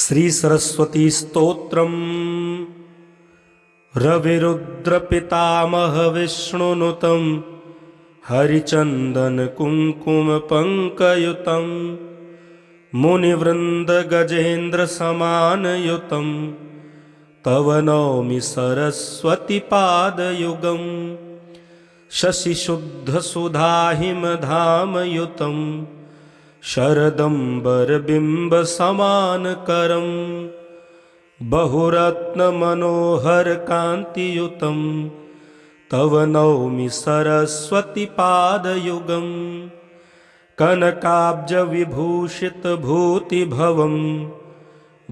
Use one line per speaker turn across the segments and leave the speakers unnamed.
श्री सरस्वती स्तोत्रम् रविरुद्रपितामह विष्णुनुतं हरिचन्दन कुङ्कुम पंकयुतं मुनिवृन्द गजेन्द्र समानयुतं तव नौमि सरस्वती पादयुगम् शशिशुद्ध सुधाहिमधामयुतं शरदम्बरबिम्ब समानकरं बहुरत्न मनोहर कान्तियुतं तव नौमि सरस्वती पादयुगम् कनकाब्ज विभूषित भूतिभवं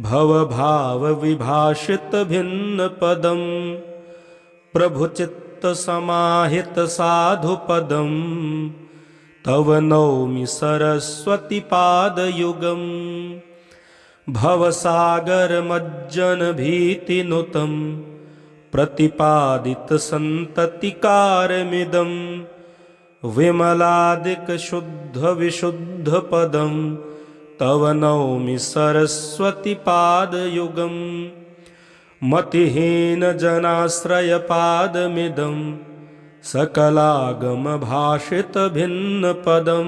भवभाव विभाषित भिन्न पदं प्रभुचित्त समाहित साधुपदं तव नौमि सरस्वती पादयुगम् भवसागर मज्जन भीतिनुतं प्रतिपादित सन्ततिकारमिदं विमलादिक शुद्ध विशुद्ध पदं तव नौमि सरस्वती पादयुगम् मतिहीन जनाश्रय पादमिदं सकलागम भाषित भिन्न पदं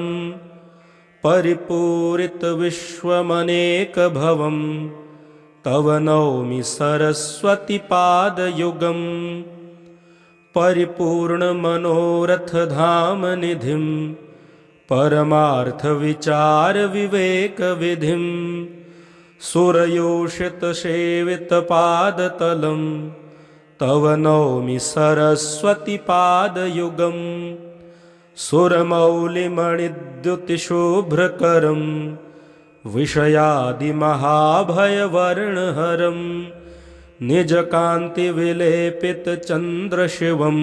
परिपूरित विश्वमनेक भवं तव नौमि सरस्वती पादयुगम् परिपूर्ण मनोरथ धाम निधिं परमार्थ विचार विवेक विधिं सुरयोषित सेवित पादतलं तव नौमि सरस्वती पादयुगम् सुरमौलिमणिद्युतिशुभ्रकरं विषयादिमहाभयवर्णहरं निजकान्तिविलेपितचन्द्रशिवं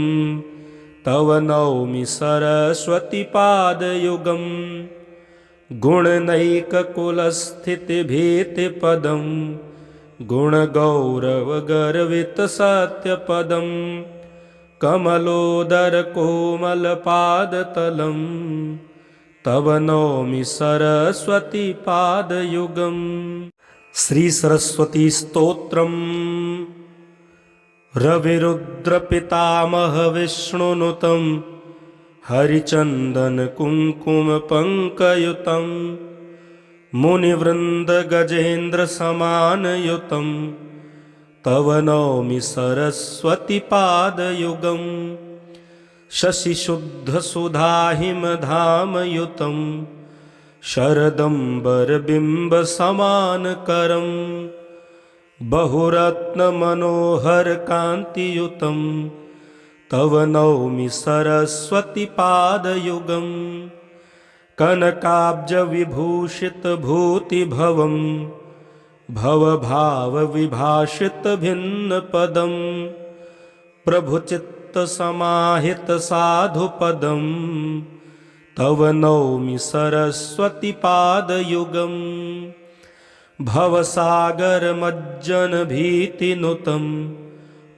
तव नौमि सरस्वती पादयुगम् गुणनैककुलस्थितिभीतिपदं गुणगौरवगर्वितसत्यपदं कमलोदर कोमलपादतलं तव नौमि सरस्वती पादयुगम्। श्री सरस्वती स्तोत्रम् रविरुद्रपितामह विष्णुनुतं हरिचन्दन कुङ्कुम पंकयुतं मुनिवृन्द गजेन्द्र समानयुतं तव नौमि सरस्वती पादयुगम् शशिशुद्ध सुधाहिमधामयुतं शरदम्बरबिम्ब समानकरं बहुरत्न मनोहर कान्तियुतं तव नौमि सरस्वती पादयुगम् कनकाब्ज विभूषित भूतिभवं भवभाव विभाषित भिन्न पदं प्रभुचित्त समाहित साधुपदं तव नौमि सरस्वती पादयुगम् भवसागर मज्जन भीतिनुतं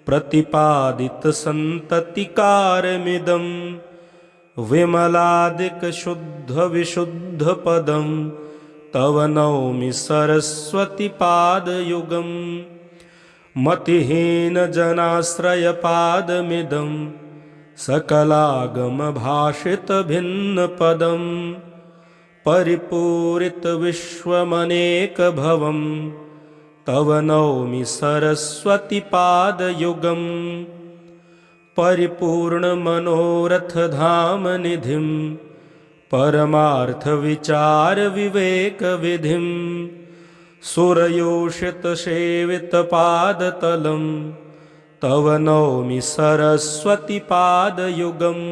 प्रतिपादित सन्ततिकारमिदं विमलादिक शुद्ध विशुद्ध पदं तव नौमि सरस्वती पादयुगम् मतिहीन जनाश्रय पादमिदं सकलागम भाषित भिन्न पदं परिपूरित विश्वमनेक भवं तव नौमि सरस्वती पादयुगम् परिपूर्ण मनोरथ धाम निधिं परमार्थ विचार विवेक विधिं सुरयोषित सेवित पादतलं तव नौमि सरस्वती पादयुगम्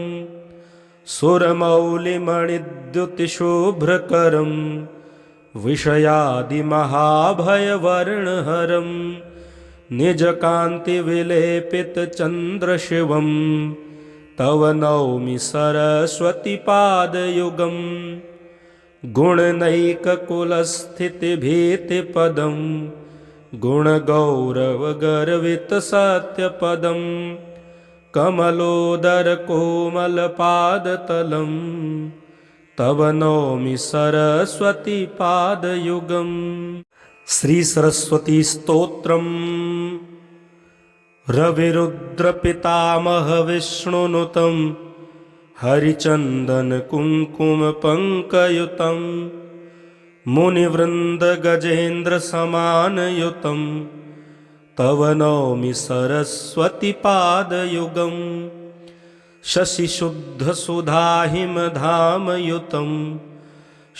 सुरमौलिमणिद्युतिशुभ्रकरं विषयादिमहाभयवर्णहरं निजकान्तिविलेपितचन्द्रशिवं तव नौमि सरस्वती पादयुगम् गुणनैककुलस्थितिभीतिपदं गुणगौरवगर्वितसत्यपदं कमलोदर कोमलपादतलं तव नौमि सरस्वती पादयुगम्। श्री सरस्वती स्तोत्रम् रविरुद्रपितामह विष्णुनुतं हरिचन्दन कुङ्कुम पङ्कयुतं मुनिवृन्द गजेन्द्र समानयुतं तव नौमि सरस्वती पादयुगम् शशिशुद्धसुधाहिमधामयुतं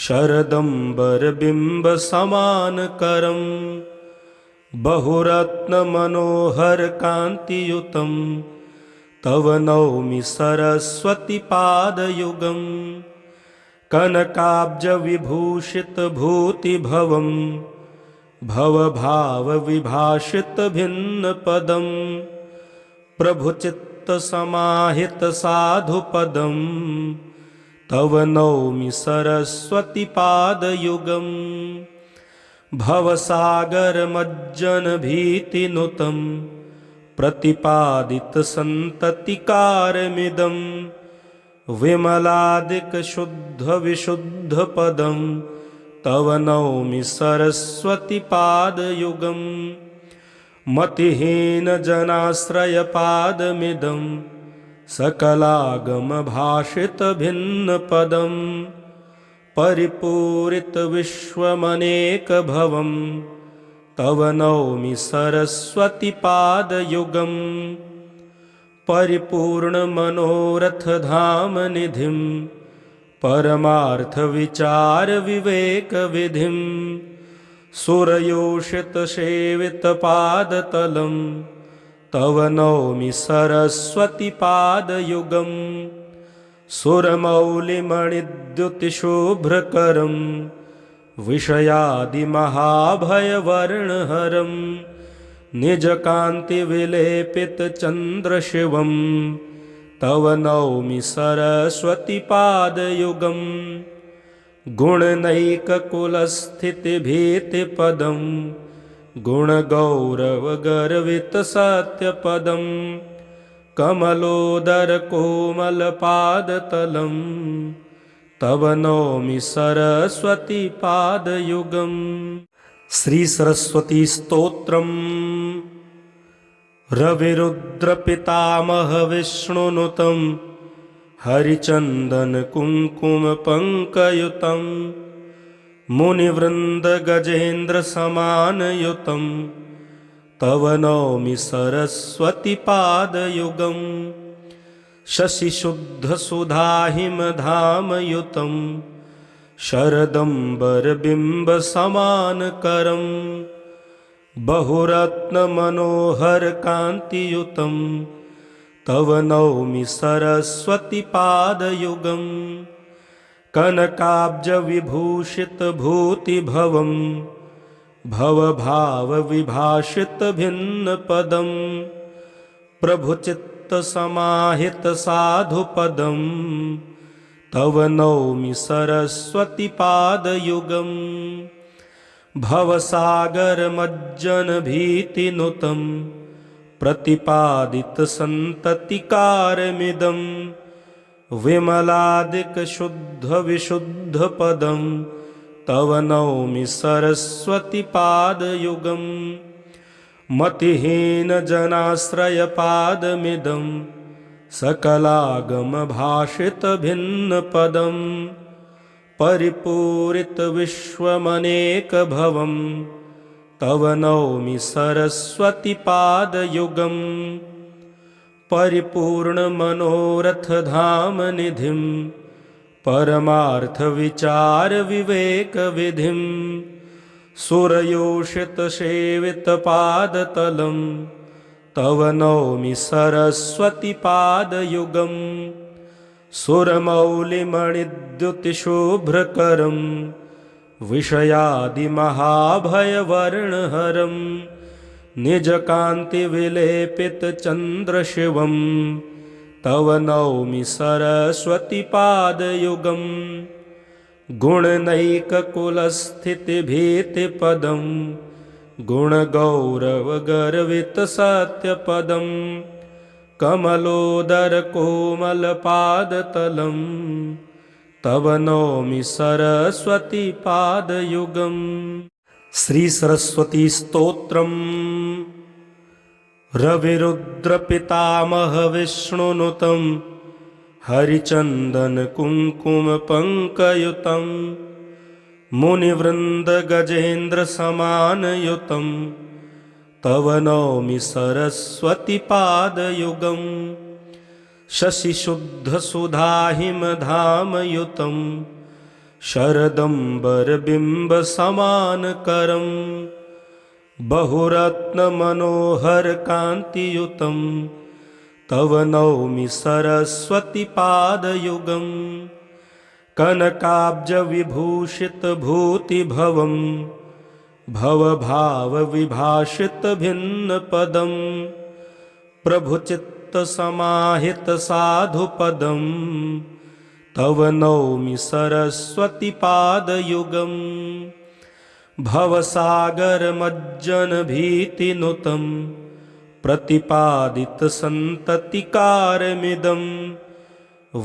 शरदम्बरबिम्बसमानकरं बहुरत्नमनोहरकान्तियुतं तव नौमि सरस्वती पादयुगम् कनकाब्जविभूषितभूतिभवं भवभावविभाषितभिन्नपदं प्रभुचित्तसमाहितसाधुपदं तव नौमि सरस्वती पादयुगम् भवसागरमज्जनभीतिनुतं प्रतिपादितसन्ततिकारमिदं विमलादिकशुद्धविशुद्धपदं तव नौमि सरस्वती पादयुगम् मतिहीनजनाश्रयपादमिदं सकलागमभाषितभिन्नपदं परिपूरितविश्वमनेकभवं तव नौमि सरस्वती पादयुगम् परिपूर्णमनोरथधामनिधिं परमार्थविचारविवेकविधिं सुरयोषितसेवितपादतलं तव नौमि सरस्वती पादयुगम् सुरमौलिमणिद्युतिशुभ्रकरं विषयादिमहाभयवर्णहरं निजकान्तिविलेपितचन्द्रशिवं तव नौमि सरस्वती पादयुगम् गुणनैककुलस्थितिभीतिपदं गुणगौरवगर्वितसत्यपदं कमलोदरकोमलपादतलं तव नौमि सरस्वती पादयुगम् श्री सरस्वती स्तोत्रम् रविरुद्रपितामह विष्णुनुतं हरिचन्दन कुङ्कुम पङ्कयुतं मुनिवृन्द गजेन्द्र समानयुतं तव नौमि सरस्वती पादयुगम् शशिशुद्धसुधाहिमधामयुतं शरदम्बरबिम्बसमानकरं बहुरत्नमनोहरकान्तियुतं तव नौमि सरस्वती पादयुगम् कनकाब्जविभूषितभूतिभवं भवभावविभाषितभिन्नपदं प्रभुचित्तसमाहितसाधुपदं तव नौमि सरस्वती पादयुगम् भवसागरमज्जनभीतिनुतं प्रतिपादितसन्ततिकारमिदं विमलादिकशुद्धविशुद्धपदं तव नौमि सरस्वती पादयुगम् मतिहीनजनाश्रयपादमिदं सकलागमभाषितभिन्नपदं परिपूरितविश्वमनेकभवं तव नौमि सरस्वती पादयुगम् परिपूर्णमनोरथधामनिधिं परमार्थविचारविवेकविधिं सुरयोषितसेवितपादतलं तव नौमि सरस्वती पादयुगम् सुरमौलिमणिद्युतिशुभ्रकरं विषयादिमहाभयवर्णहरं निजकान्तिविलेपितचन्द्रशिवं तव नौमि सरस्वती पादयुगम् गुणनैककुलस्थितिभीतिपदं गुणगौरवगर्वितसत्यपदं कमलोदरकोमलपादतलं तव नौमि सरस्वती पादयुगम् श्री सरस्वती स्तोत्रम् रविरुद्रपितामह विष्णुनुतं हरिचन्दन कुङ्कुम पङ्कयुतं मुनिवृन्द गजेन्द्र समानयुतं तव नौमि सरस्वती पादयुगम् शशिशुद्धसुधाहिमधामयुतं शरदम्बरबिम्बसमानकरं बहुरत्नमनोहरकान्तियुतं तव नौमि सरस्वती पादयुगम् कनकाब्जविभूषितभूतिभवं भवभावविभाषितभिन्नपदं प्रभुचित्तसमाहितसाधुपदं तव नौमि सरस्वती पादयुगम् भवसागरमज्जनभीतिनुतं प्रतिपादितसन्ततिकारमिदं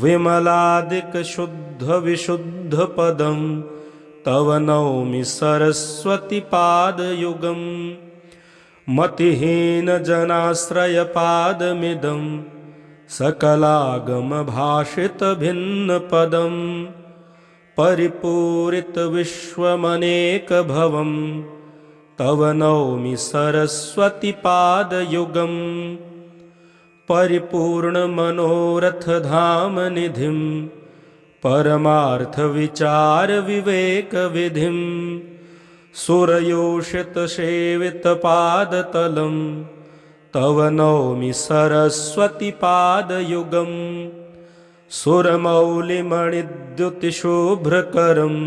विमलादिकशुद्धविशुद्धपदं तव नौमि सरस्वती पादयुगम् मतिहीनजनाश्रयपादमिदं सकलागमभाषितभिन्नपदं परिपूरितविश्वमनेकभवं तव नौमि सरस्वती पादयुगम् परिपूर्णमनोरथधामनिधिं परमार्थविचारविवेकविधिं सुरयोषितसेवितपादतलं तव नौमि सरस्वती पादयुगम् सुरमौलिमणिद्युतिशुभ्रकरं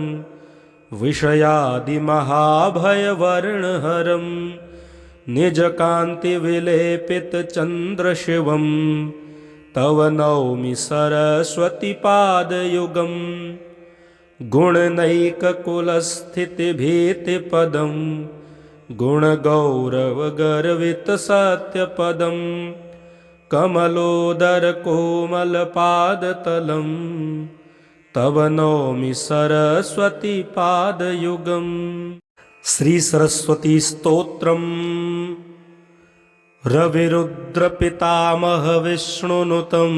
विषयादिमहाभयवर्णहरं निजकान्तिविलेपितचन्द्रशिवं तव नौमि सरस्वती पादयुगम् गुणनैककुलस्थितिभीतिपदं गुणगौरवगर्वितसत्यपदं कमलोदरकोमलपादतलं तव नौमि सरस्वती पादयुगम् श्री सरस्वती स्तोत्रम् रविरुद्रपितामह विष्णुनुतं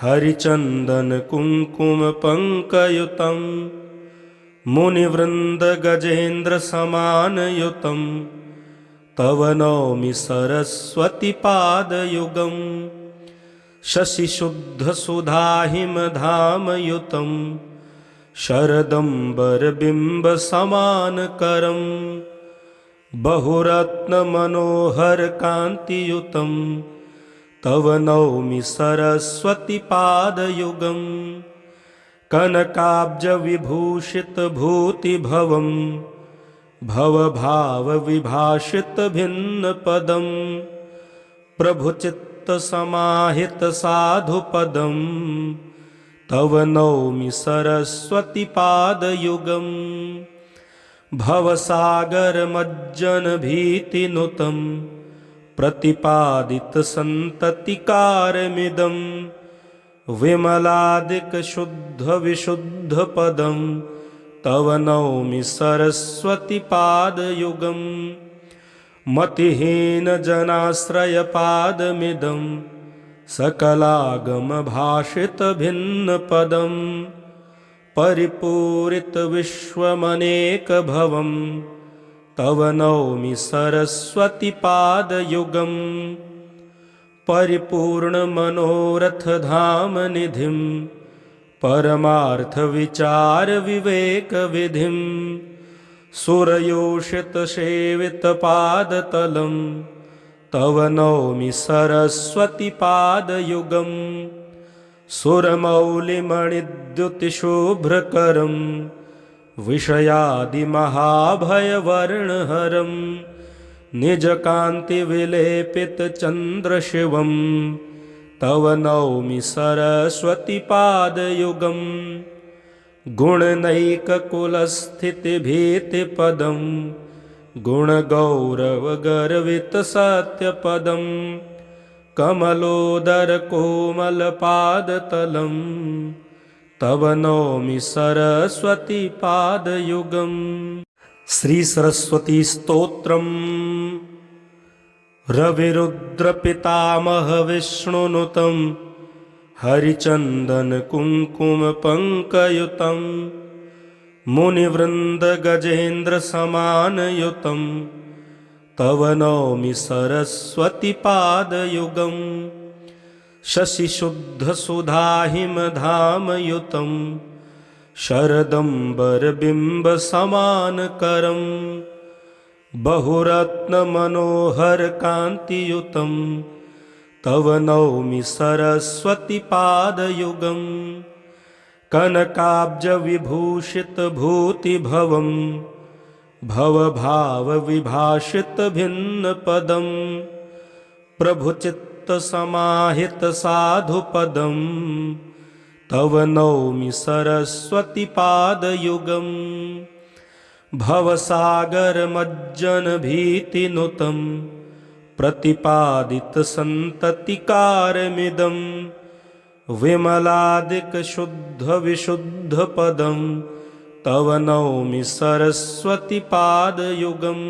हरिचन्दन कुङ्कुम पङ्कयुतं मुनिवृन्द गजेन्द्र समानयुतं तव नौमि सरस्वती पादयुगम् शशिशुद्धसुधाहिमधामयुतं शरदम्बरबिम्बसमानकरं बहुरत्नमनोहरकान्तियुतं तव नौमि सरस्वती पादयुगम् कनकाब्जविभूषितभूतिभवं भवभावविभाषितभिन्नपदं प्रभुचित्तसमाहितसाधुपदं तव नौमि सरस्वती पादयुगम् भवसागरमज्जनभीतिनुतं प्रतिपादितसन्ततिकारमिदं विमलादिकशुद्धविशुद्धपदं तव नौमि सरस्वती पादयुगम् मतिहीनजनाश्रयपादमिदं सकलागमभाषितभिन्नपदं परिपूरितविश्वमनेकभवं तव नौमि सरस्वती पादयुगम् परिपूर्णमनोरथधामनिधिं परमार्थविचारविवेकविधिं सुरयोषितसेवितपादतलं तव नौमि सरस्वती पादयुगम् सुरमौलिमणिद्युतिशुभ्रकरं विषयादिमहाभयवर्णहरं निजकान्तिविलेपितचन्द्रशिवं तव नौमि सरस्वती पादयुगम् गुणनैककुलस्थितिभीतिपदं गुणगौरवगर्वितसत्यपदं कमलोदरकोमलपादतलं तव नौमि सरस्वती पादयुगम् श्री सरस्वती स्तोत्रम् रविरुद्रपितामह विष्णुनुतं हरिचन्दन कुङ्कुम पङ्कयुतं मुनिवृन्द गजेन्द्र समानयुतं तव नौमि सरस्वती पादयुगम् शशिशुद्धसुधाहिमधामयुतं शरदम्बरबिम्बसमानकरं बहुरत्नमनोहरकान्तियुतं तव नौमि सरस्वती पादयुगम् कनकाब्जविभूषितभूतिभवं भवभावविभाषितभिन्नपदं प्रभुचित्तसमाहितसाधुपदं तव नौमि सरस्वती पादयुगम् भवसागरमज्जनभीतिनुतं प्रतिपादितसन्ततिकारमिदं विमलादिकशुद्धविशुद्धपदं तव नौमि सरस्वती पादयुगम्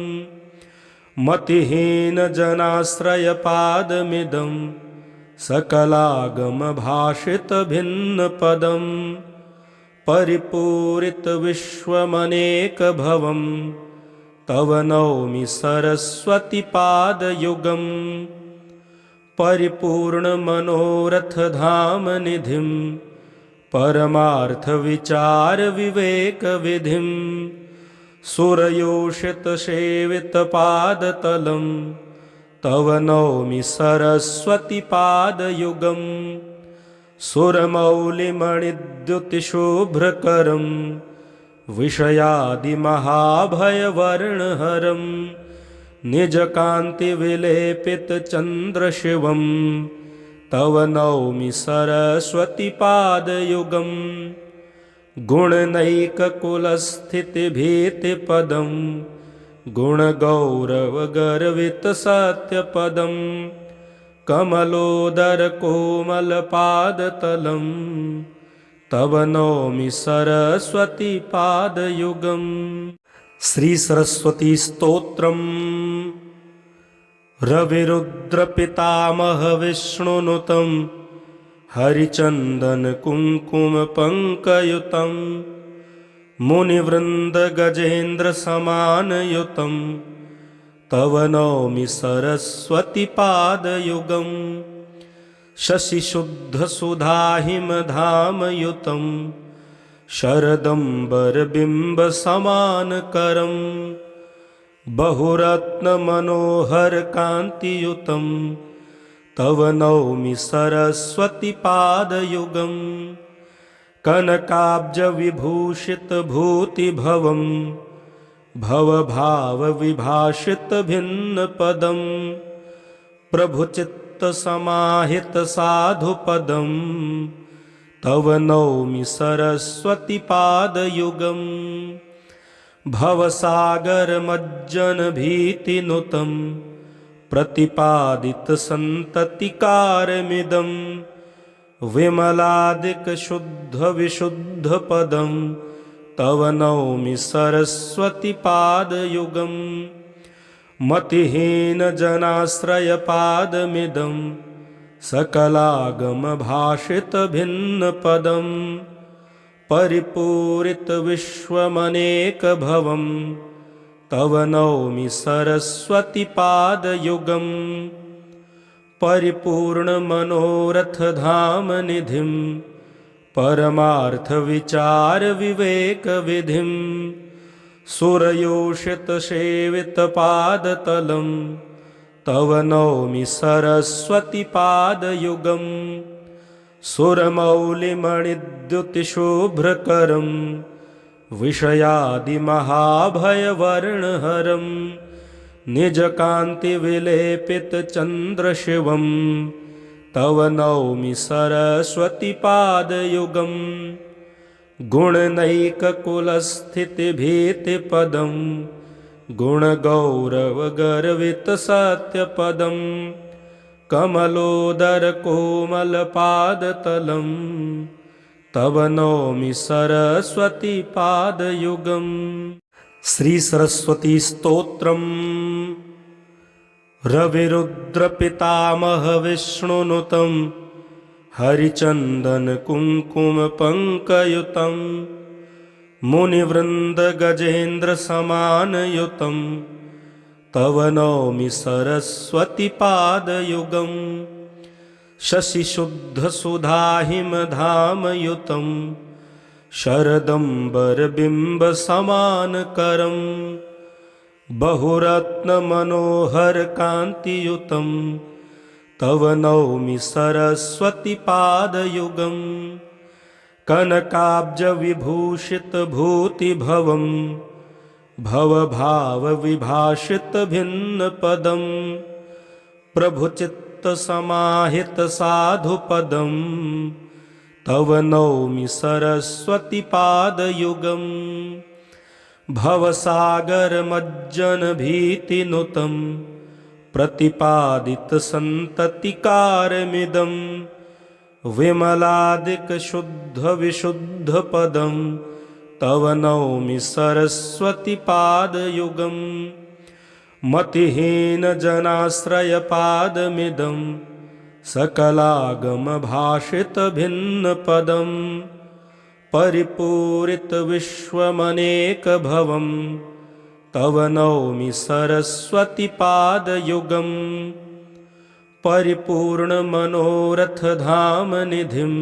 मतिहीनजनाश्रयपादमिदं सकलागमभाषितभिन्नपदं परिपूरितविश्वमनेकभवं तव नौमि सरस्वती पादयुगम् परिपूर्णमनोरथधामनिधिं परमार्थविचारविवेकविधिं सुरयोषितसेवितपादतलं तव नौमि सरस्वती पादयुगम् सुरमौलिमणिद्युतिशुभ्रकरं विषयादिमहाभयवर्णहरं निजकान्तिविलेपितचन्द्रशिवं तव नौमि सरस्वती पादयुगम् गुणनैककुलस्थितिभीतिपदं गुणगौरवगर्वितसत्यपदं कमलोदरकोमलपादतलं तव नौमि सरस्वती पादयुगम् श्री सरस्वती स्तोत्रम् रविरुद्रपितामह विष्णुनुतं हरिचन्दन कुङ्कुम पङ्कयुतं मुनिवृन्द गजेन्द्र समानयुतं तव नौमि सरस्वती पादयुगम् शशिशुद्धसुधाहिमधामयुतं शरदम्बरबिम्बसमानकरं बहुरत्नमनोहरकान्तियुतं तव नौमि सरस्वती पादयुगम् कनकाब्जविभूषितभूतिभवं भवभावविभाषितभिन्नपदं प्रभुचित्तसमाहितसाधुपदं तव नौमि सरस्वती पादयुगम् भवसागरमज्जनभीतिनुतं प्रतिपादितसन्ततिकारमिदं विमलादिकशुद्धविशुद्धपदं तव नौमि सरस्वती पादयुगम् मतिहीनजनाश्रयपादमिदं सकलागमभाषितभिन्नपदं परिपूरितविश्वमनेकभवं तव नौमि सरस्वती पादयुगम् परिपूर्णमनोरथधामनिधिं परमार्थविचारविवेकविधिं सुरयोषितसेवितपादतलं तव नौमि सरस्वती पादयुगम् सुरमौलिमणिद्युतिशुभ्रकरं विषयादिमहाभयवर्णहरं निजकान्तिविलेपितचन्द्रशिवं तव नौमि सरस्वती पादयुगम् गुणनैककुलस्थितिभीतिपदं गुणगौरवगर्वितसत्यपदं कमलोदरकोमलपादतलं तव नौमि सरस्वती पादयुगम् श्री सरस्वती स्तोत्रम् रविरुद्रपितामह विष्णुनुतं हरिचन्दन कुङ्कुम पंकयुतं मुनिवृन्द गजेन्द्र समानयुतं तव नौमि सरस्वती पादयुगम् शशिशुद्धसुधाहिमधामयुतं शरदम्बरबिम्बसमानकरं बहुरत्नमनोहरकान्तियुतं तव नौमि सरस्वती पादयुगम् कनकाब्जविभूषितभूतिभवं भवभावविभाषितभिन्नपदं प्रभुचित्तसमाहितसाधुपदं तव नौमि सरस्वती पादयुगम् भवसागरमज्जनभीतिनुतं प्रतिपादितसन्ततिकारमिदं विमलादिकशुद्धविशुद्धपदं तव नौमि सरस्वती पादयुगम् मतिहीनजनाश्रयपादमिदं सकलागमभाषितभिन्नपदं परिपूरितविश्वमनेकभवं तव नौमि सरस्वती पादयुगम् परिपूर्णमनोरथधामनिधिं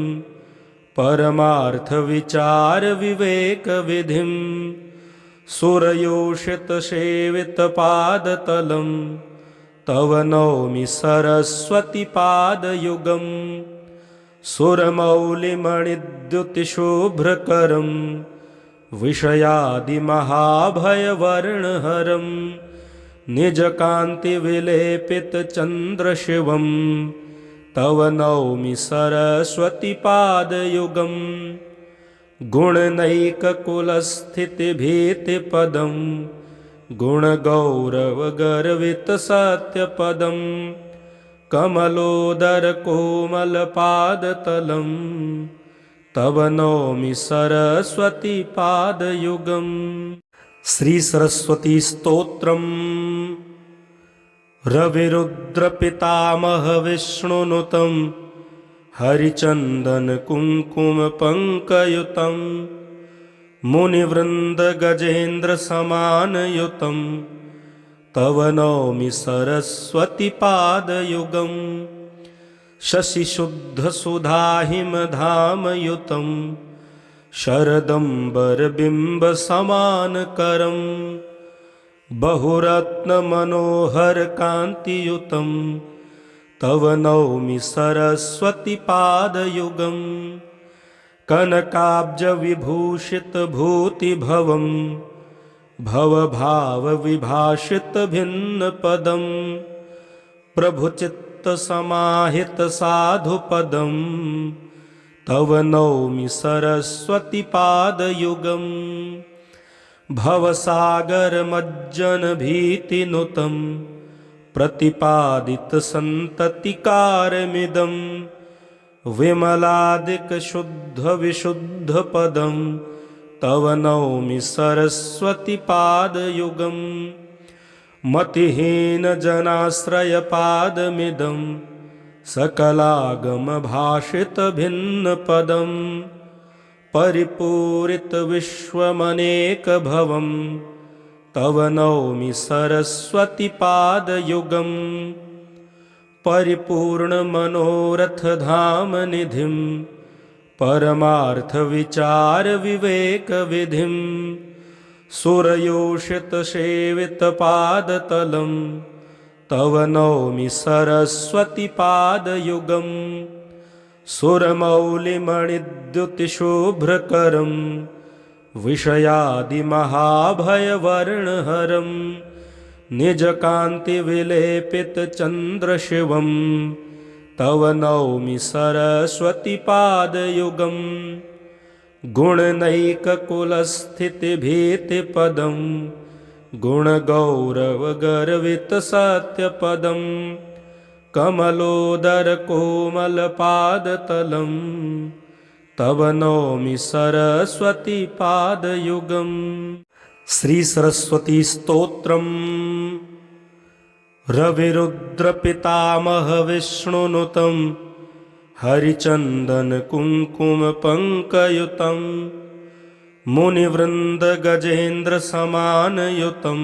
परमार्थविचारविवेकविधिं सुरयोषितसेवितपादतलं तव नौमि सरस्वती पादयुगम् सुरमौलिमणिद्युतिशुभ्रकरं विषयादिमहाभयवर्णहरं निजकान्तिविलेपितचन्द्रशिवं तव नौमि सरस्वती पादयुगम् गुणनैककुलस्थितिभीतिपदं गुणगौरवगर्वितसत्यपदं कमलोदरकोमलपादतलं तव नौमि सरस्वती पादयुगम् श्री सरस्वती स्तोत्रम् रविरुद्रपितामह विष्णुनुतं हरिचन्दन कुङ्कुम पंकयुतं मुनिवृन्द गजेन्द्र समानयुतं तव नौमि सरस्वती पादयुगम् शशिशुद्धसुधाहिमधामयुतं शरदम्बरबिम्बसमानकरं बहुरत्नमनोहरकान्तियुतं तव नौमि सरस्वती पादयुगम् कनकाब्जविभूषितभूतिभवं भवभावविभाषितभिन्नपदं प्रभुचित्तसमाहितसाधुपदं तव नौमि सरस्वती पादयुगम् भवसागरमज्जनभीतिनुतं प्रतिपादितसन्ततिकारमिदं विमलादिकशुद्धविशुद्धपदं तव नौमि सरस्वती पादयुगम् मतिहीनजनाश्रयपादमिदं सकलागमभाषितभिन्नपदं परिपूरितविश्वमनेकभवं तव नौमि सरस्वती पादयुगम् परिपूर्णमनोरथधामनिधिं परमार्थविचारविवेकविधिं सुरयोषितसेवितपादतलं तव नौमि सरस्वती पादयुगम् सुरमौलिमणिद्युतिशुभ्रकरं विषयादिमहाभयवर्णहरं निजकान्तिविलेपितचन्द्रशिवं तव नौमि सरस्वती पादयुगम् गुणनैककुलस्थितिभीतिपदं गुणगौरवगर्वितसत्यपदं कमलोदरकोमलपादतलं तव नौमि सरस्वती पादयुगम् श्री सरस्वती स्तोत्रम् रविरुद्रपितामह विष्णुनुतं हरिचन्दन कुङ्कुम पङ्कयुतं मुनिवृन्द गजेन्द्र समानयुतं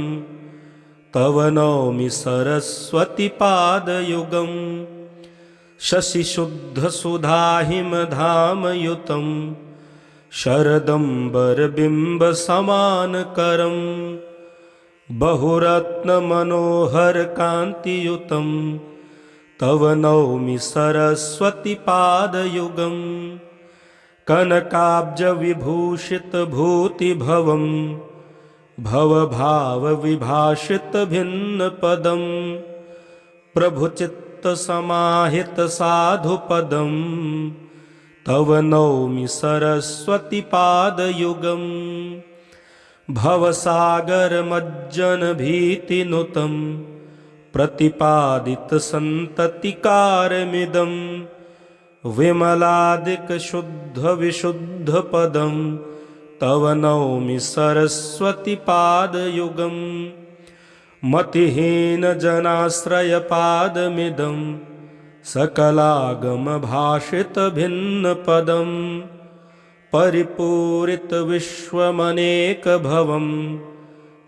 तव नौमि सरस्वती पादयुगम् शशिशुद्धसुधाहिमधामयुतं शरदम्बरबिम्बसमानकरं बहुरत्नमनोहरकान्तियुतं तव नौमि सरस्वती पादयुगम् कनकाब्जविभूषितभूतिभवं भवभावविभाषितभिन्नपदं प्रभुचित्तसमाहितसाधुपदं तव नौमि सरस्वती पादयुगम् भवसागरमज्जनभीतिनुतं प्रतिपादितसन्ततिकारमिदं विमलादिकशुद्धविशुद्धपदं तव नौमि सरस्वती पादयुगम् मतिहीनजनाश्रयपादमिदं सकलागमभाषितभिन्नपदं परिपूरितविश्वमनेकभवं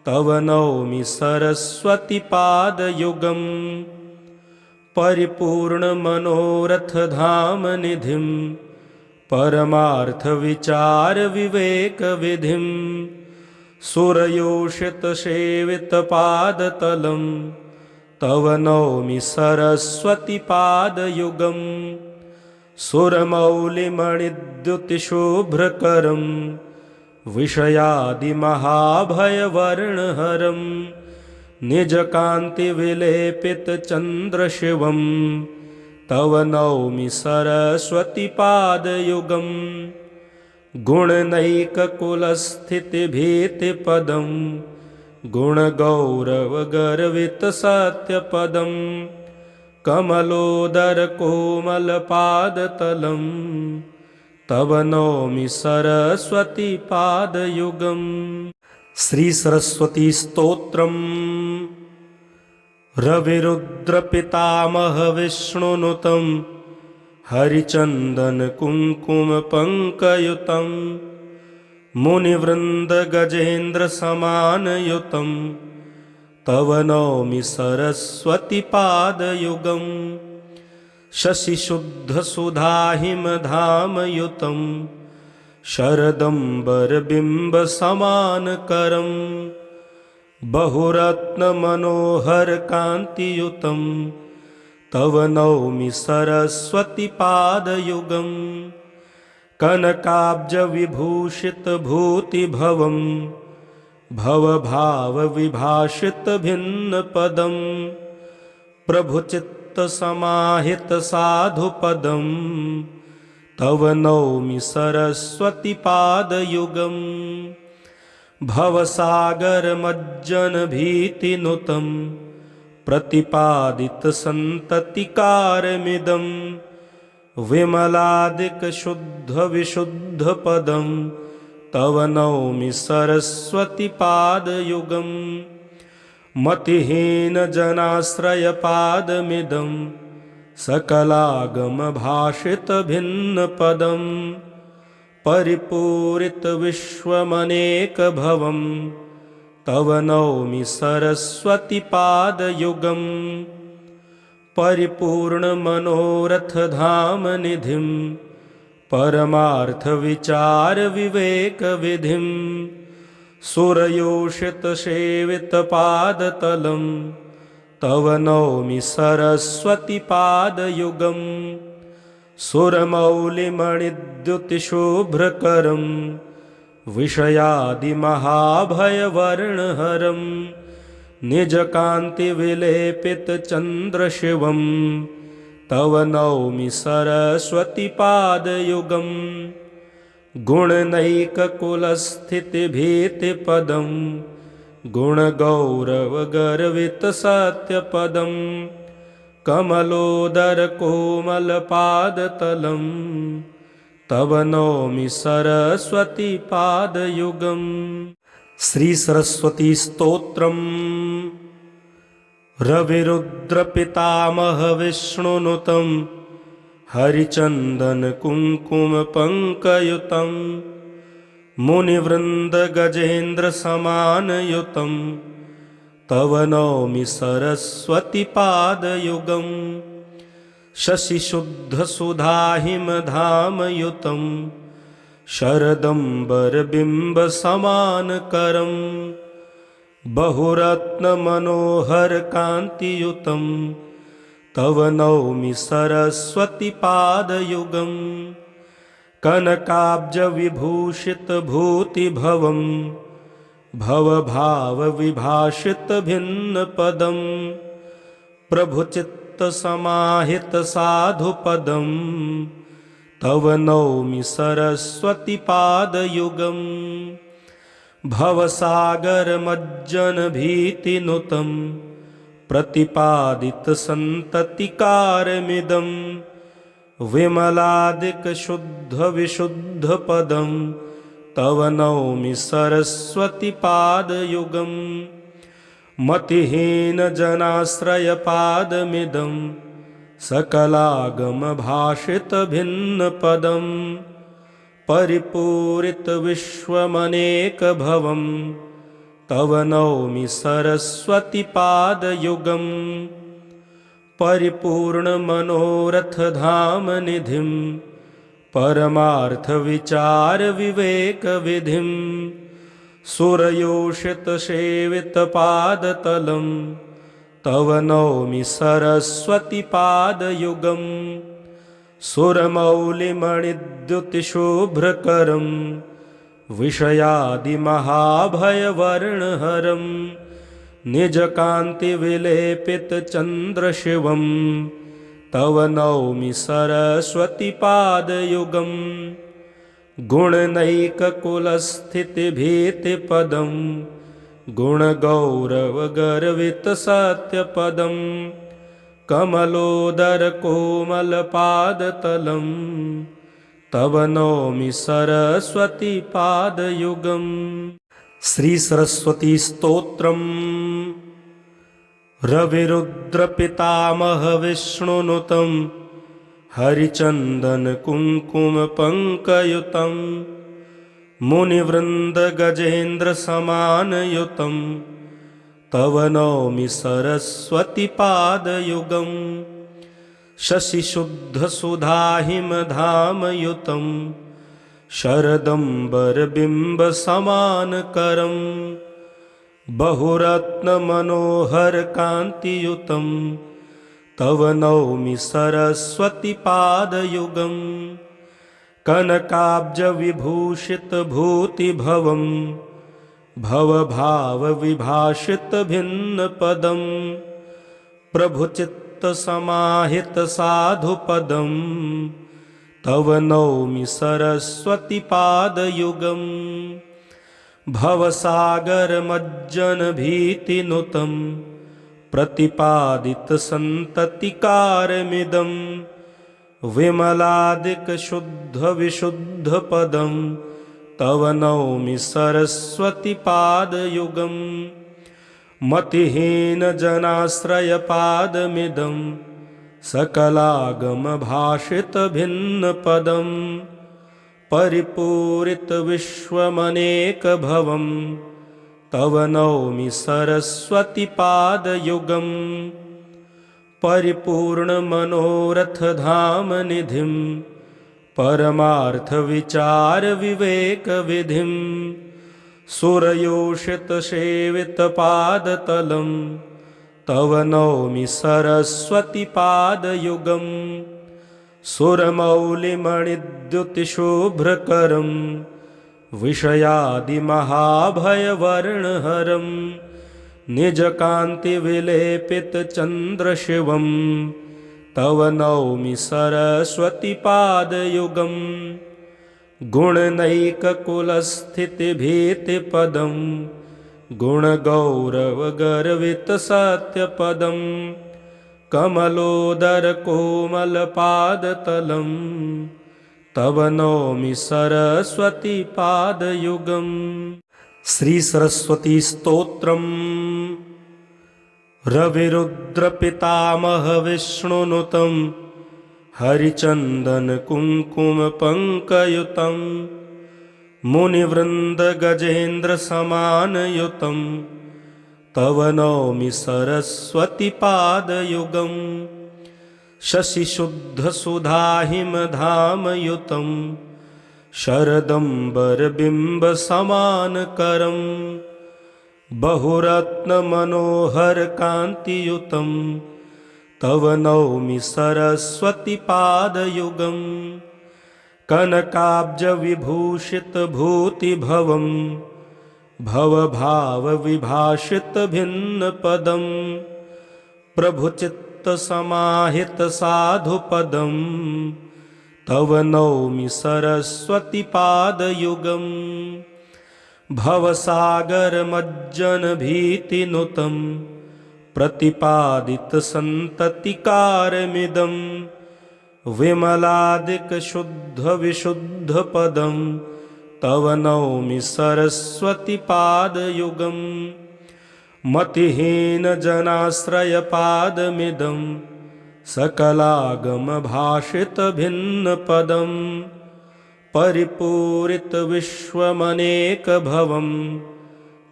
तव नौमि सरस्वती पादयुगम् परिपूर्णमनोरथधामनिधिं परमार्थविचारविवेकविधिं सुरयोषितसेवितपादतलं तव नौमि सरस्वती पादयुगम् सुरमौलिमणिद्युतिशुभ्रकरं विषयादिमहाभयवर्णहरं निजकान्तिविलेपितचन्द्रशिवं तव नौमि सरस्वती पादयुगम् गुणनैककुलस्थितिभीतिपदं गुणगौरवगर्वितसत्यपदं कमलोदरकोमलपादतलं तव नौमि सरस्वती पादयुगम् श्री सरस्वती स्तोत्रम् रविरुद्रपितामह विष्णुनुतं हरिचन्दन कुङ्कुम पङ्कयुतं मुनिवृन्द गजेन्द्र समानयुतं तव नौमि सरस्वती पादयुगम् शशिशुद्धसुधाहिमधामयुतं शरदम्बरबिम्बसमानकरं बहुरत्नमनोहरकान्तियुतं तव नौमि सरस्वती पादयुगम् कनकाब्जविभूषितभूतिभवं भवभावविभाषितभिन्नपदं प्रभुचित्तसमाहितसाधुपदं तव नौमि सरस्वती पादयुगम् भवसागरमज्जनभीतिनुतं प्रतिपादितसन्ततिकारमिदं विमलादिकशुद्धविशुद्धपदं तव नौमि सरस्वती पादयुगम् मतिहीनजनाश्रयपादमिदं सकलागमभाषितभिन्नपदं परिपूरितविश्वमनेकभवं तव नौमि सरस्वती पादयुगम् परिपूर्णमनोरथधामनिधिं परमार्थविचारविवेकविधिं सुरयोषितसेवितपादतलं तव नौमि सरस्वती पादयुगम् सुरमौलिमणिद्युतिशुभ्रकरं विषयादिमहाभयवर्णहरं निजकान्तिविलेपितचन्द्रशिवं तव नौमि सरस्वती पादयुगम् गुणनैककुलस्थितिभीतिपदं गुणगौरवगर्वितसत्यपदं कमलोदरकोमलपादतलं तव नौमि सरस्वती पादयुगम् श्री सरस्वती स्तोत्रम् रविरुद्रपितामह विष्णुनुतं हरिचन्दन कुङ्कुम पंकयुतं मुनिवृन्द गजेन्द्र समानयुतं तव नौमि सरस्वती पादयुगम् शशिशुद्ध सुधाहिमधामयुतं शरदम्बरबिम्ब समानकरं बहुरत्नमनोहर कान्तियुतं तव नौमि सरस्वती पादयुगम् कनकाब्जविभूषितभूतिभवं भवभावविभाषितभिन्नपदं प्रभुचित्तसमाहितसाधुपदं तव नौमि सरस्वती पादयुगम् भवसागरमज्जनभीतिनुतं प्रतिपादितसन्ततिकारमिदं विमलादिकशुद्धविशुद्धपदं तव नौमि सरस्वती पादयुगम् मतिहीनजनाश्रयपादमिदं सकलागमभाषितभिन्नपदं परिपूरितविश्वमनेकभवं तव नौमि सरस्वती पादयुगम् परिपूर्णमनोरथधामनिधिं परमार्थविचारविवेकविधिं सुरयोषितसेवितपादतलं तव नौमि सरस्वती पादयुगम् सुरमौलिमणिद्युतिशुभ्रकरं विषयादिमहाभयवर्णहरं निजकान्तिविलेपितचन्द्रशिवं तव नौमि सरस्वती पादयुगम् गुणनैककुलस्थितिभीतिपदं गुणगौरवगर्वितसत्यपदं कमलोदरकोमलपादतलं तव नौमि सरस्वती पादयुगम् श्री सरस्वती स्तोत्रम् रविरुद्रपितामह विष्णुनुतं हरिचन्दन कुङ्कुम पंकयुतं मुनिवृन्द गजेन्द्र समानयुतं तव नौमि सरस्वती पादयुगम् शशिशुद्ध सुधाहिमधामयुतं शरदम्बरबिम्ब समानकरं बहुरत्नमनोहर कान्तियुतं तव नौमि सरस्वती पादयुगम् कनकाब्जविभूषितभूतिभवं भवभावविभाषितभिन्नपदं प्रभुचित्तसमाहितसाधुपदं तव नौमि सरस्वती पादयुगम् भवसागरमज्जनभीतिनुतं प्रतिपादितसन्ततिकारमिदं विमलादिकशुद्धविशुद्धपदं तव नौमि सरस्वती पादयुगम् मतिहीनजनाश्रयपादमिदं सकलागमभाषितभिन्नपदं परिपूरितविश्वमनेकभवं तव नौमि सरस्वती पादयुगम् परिपूर्णमनोरथधामनिधिं परमार्थविचारविवेकविधिं सुरयोषितसेवितपादतलं तव नौमि सरस्वती पादयुगम् सुरमौलिमणिद्युतिशुभ्रकरं विषयादिमहाभयवर्णहरं निजकान्तिविलेपितचन्द्रशिवं तव नौमि सरस्वती पादयुगम् गुणनैककुलस्थितिभीतिपदं गुणगौरवगर्वितसत्यपदं कमलोदरकोमलपादतलं तव नौमि सरस्वती पादयुगम् श्री सरस्वती स्तोत्रम् रविरुद्रपितामह विष्णुनुतं हरिचन्दन कुङ्कुम पङ्कयुतं मुनिवृन्द गजेन्द्र समानयुतं तव नौमि सरस्वती पादयुगम् शशिशुद्धसुधाहिमधामयुतं शरदम्बरबिम्बसमानकरं बहुरत्नमनोहरकान्तियुतं तव नौमि सरस्वती पादयुगम् कनकाब्जविभूषितभूतिभवं भवभावविभाषितभिन्नपदं प्रभुचित्तसमाहितसाधुपदं तव नौमि सरस्वती पादयुगम् भवसागरमज्जनभीतिनुतं प्रतिपादितसन्ततिकारमिदं विमलादिकशुद्धविशुद्धपदं तव नौमि सरस्वती पादयुगम् मतिहीनजनाश्रयपादमिदं सकलागमभाषितभिन्नपदं परिपूरितविश्वमनेकभवं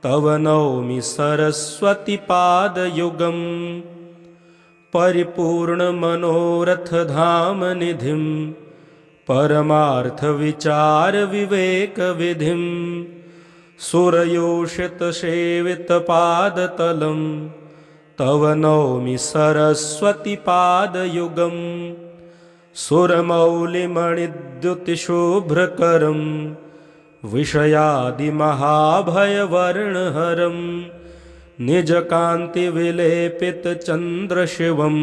तव नौमि सरस्वती पादयुगम् परिपूर्णमनोरथधामनिधिं परमार्थविचारविवेकविधिं सुरयोषितसेवितपादतलं तव नौमि सरस्वती पादयुगम् सुरमौलिमणिद्युतिशुभ्रकरं विषयादिमहाभयवर्णहरं निजकान्तिविलेपितचन्द्रशिवं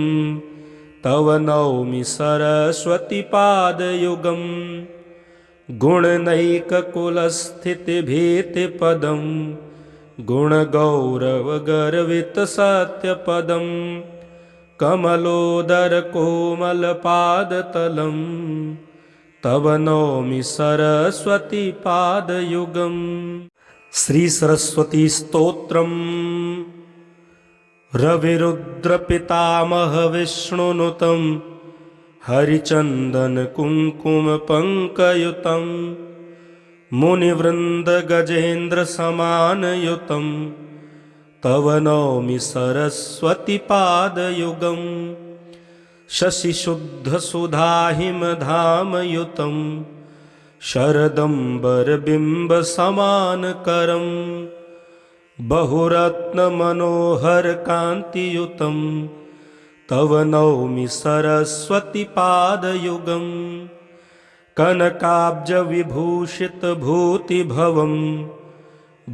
तव नौमि सरस्वती पादयुगम् गुणनैककुलस्थितिभीतिपदं गुणगौरवगर्वितसत्यपदं कमलोदरकोमलपादतलं तव नौमि सरस्वती पादयुगम् श्री सरस्वती स्तोत्रम् रविरुद्रपितामह विष्णुनुतं हरिचन्दन कुङ्कुम पङ्कयुतं मुनिवृन्द गजेन्द्र समानयुतं तव नौमि सरस्वती पादयुगम् शशिशुद्धसुधाहिमधामयुतं शरदम्बरबिम्बसमानकरं बहुरत्नमनोहरकान्तियुतं तव नौमि सरस्वती पादयुगम् कनकाब्जविभूषितभूतिभवं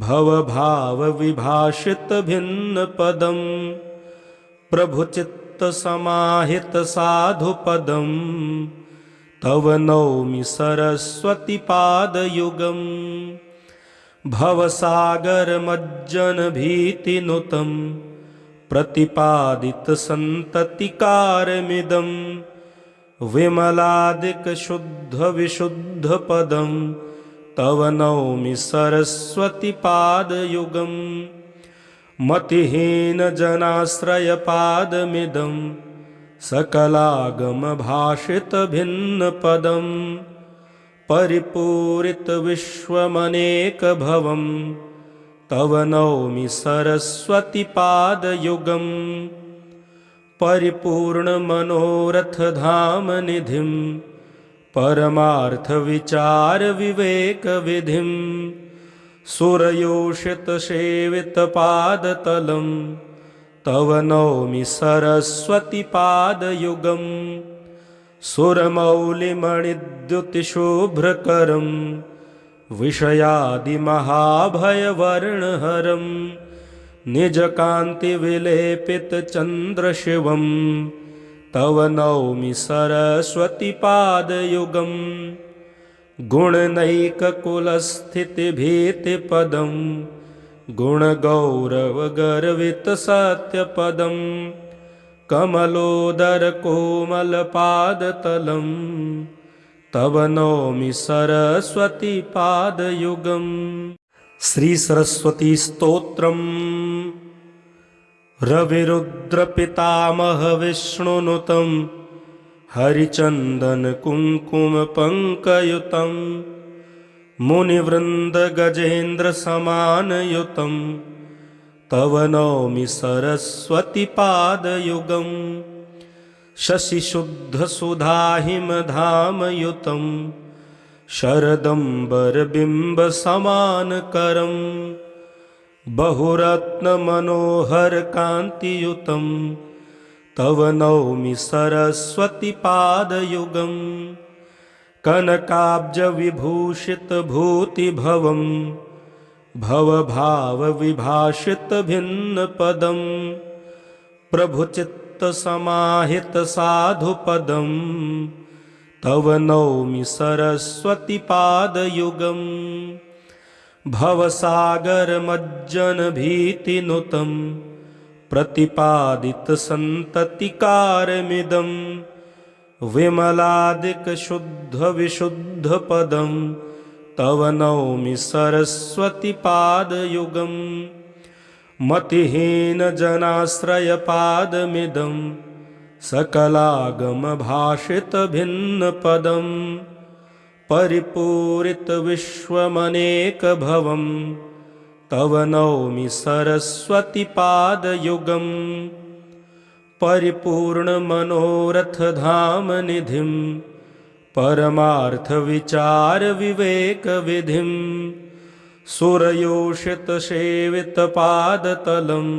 भवभावविभाषितभिन्नपदं प्रभुचित्तसमाहितसाधुपदं तव नौमि सरस्वती पादयुगम् भवसागरमज्जनभीतिनुतं प्रतिपादितसन्ततिकारमिदं विमलादिकशुद्धविशुद्धपदं तव नौमि सरस्वती पादयुगम् मतिहीनजनाश्रयपादमिदं सकलागमभाषितभिन्नपदं परिपूरितविश्वमनेकभवं तव नौमि सरस्वती पादयुगम् परिपूर्णमनोरथधामनिधिं परमार्थविचारविवेकविधिं सुरयोषितसेवितपादतलं तव नौमि सरस्वती पादयुगम् सुरमौलिमणिद्युतिशुभ्रकरं विषयादिमहाभयवर्णहरं निजकान्तिविलेपितचन्द्रशिवं तव नौमि सरस्वती पादयुगम् गुणनैककुलस्थितिभीतिपदं गुणगौरवगर्वितसत्यपदं कमलोदरकोमलपादतलं तव नौमि सरस्वती पादयुगम् श्री सरस्वती स्तोत्रम् रविरुद्रपितामह विष्णुनुतं हरिचन्दन कुङ्कुम पङ्कयुतं मुनिवृन्द गजेन्द्र समानयुतं तव नौमि सरस्वती पादयुगम् शशिशुद्धसुधाहिमधामयुतं शरदम्बरबिम्बसमानकरं बहुरत्नमनोहरकान्तियुतं तव नौमि सरस्वती पादयुगम् कनकाब्जविभूषितभूतिभवं भवभावविभाषितभिन्नपदं प्रभुचित्तसमाहितसाधुपदं तव नौमि सरस्वती पादयुगम् भवसागरमज्जनभीतिनुतं प्रतिपादितसन्ततिकारमिदं विमलादिकशुद्धविशुद्धपदं तव नौमि सरस्वती पादयुगम् मतिहीनजनाश्रयपादमिदं सकलागमभाषितभिन्नपदं परिपूरितविश्वमनेकभवं तव नौमि सरस्वती पादयुगम् परिपूर्णमनोरथधामनिधिं परमार्थविचारविवेकविधिं सुरयोषितसेवितपादतलं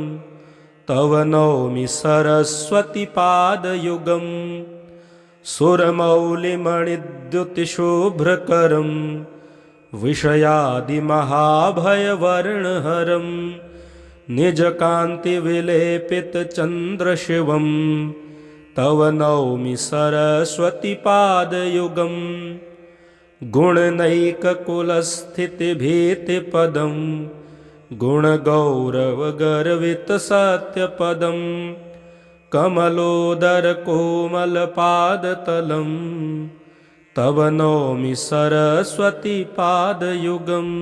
तव नौमि सरस्वती पादयुगम् सुरमौलिमणिद्युतिशुभ्रकरं विषयादिमहाभयवर्णहरं निजकान्तिविलेपितचन्द्रशिवं तव नौमि सरस्वती पादयुगम् गुणनैककुलस्थितिभीतिपदं गुणगौरवगर्वितसत्यपदं कमलोदरकोमलपादतलं तव नौमि सरस्वती पादयुगम्।